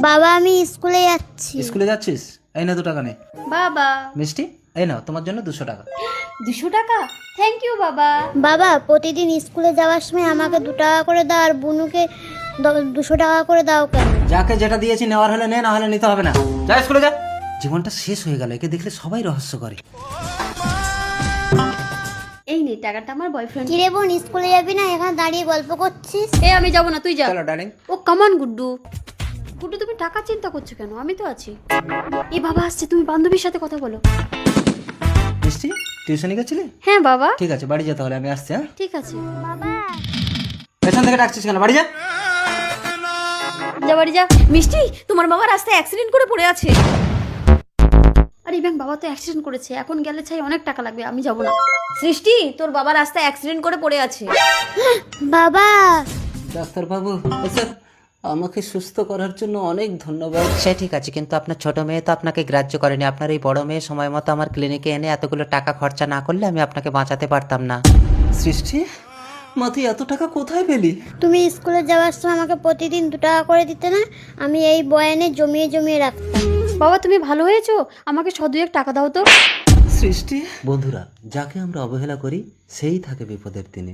বাবা আমি স্কুলে যাচ্ছি। স্কুলে যাচ্ছিস? এই না 2 টাকা নে। বাবা মিষ্টি এই নাও তোমার জন্য 200 টাকা। 200 টাকা? থ্যাংক ইউ বাবা। বাবা প্রতিদিন স্কুলে যাওয়ার সময় আমাকে 2 টাকা করে দাও আর বুনুকে 200 টাকা করে দাও কেন? যাকে যেটা দিয়েছি নেওয়ার হলে নে, না হলে নিতে হবে না। যা স্কুলে যা। জীবনটা শেষ হয়ে গেল, একে দেখলে সবাই রহস্য করে। এই নে টাকাটা আমার বয়ফ্রেন্ড। কিরে বোন স্কুলে যাবি না? এখানে দাঁড়িয়ে গল্প করছিস? আমি যাব না, তুই যা। চলো ডার্লিং। ও কামান গুড্ডু। গুড্ডু তুমি টাকা চিন্তা করছো কেন? আমি তো আছি। এ বাবা আসছে, তুমি বান্ধবীর সাথে কথা বলো। মিষ্টি টিউশনে গেছিলি? হ্যাঁ বাবা। ঠিক আছে বাড়ি যেতে হলে আমি আসছি। হ্যাঁ ঠিক আছে বাবা পেছন থেকে ডাকছিস কেন? বাড়ি যা। যা বাড়ি যা। মিষ্টি তোমার বাবা রাস্তায় অ্যাক্সিডেন্ট করে পড়ে আছে। আরে ব্যাং বাবা তো অ্যাক্সিডেন্ট করেছে, এখন গেলে চাই অনেক টাকা লাগবে, আমি যাব না। সৃষ্টি তোর বাবা রাস্তায় অ্যাক্সিডেন্ট করে পড়ে আছে। বাবা ডাক্তার বাবু স্যার আমাকে সুস্থ করার জন্য অনেক ধন্যবাদ। সে ঠিক আছে, কিন্তু আপনার ছোট মেয়ে তো আপনাকে গ্রাহ্য করেনি। আপনার এই বড় মেয়ে সময় মতো আমার ক্লিনিকে এনে এতগুলো টাকা খরচা না করলে আমি আপনাকে বাঁচাতে পারতাম না। সৃষ্টি মা তুই এত টাকা কোথায় পেলি? তুমি স্কুলে যাওয়ার সময় আমাকে প্রতিদিন 2 টাকা করে দিতে না? আমি এই বয়ানে জমিয়ে জমিয়ে রাখতাম। বাবা তুমি ভালো হয়েছো, আমাকে 100-2 টাকা দাও তো। সৃষ্টি বন্ধুরা, যাকে আমরা অবহেলা করি সেই থাকে বিপদের দিনে।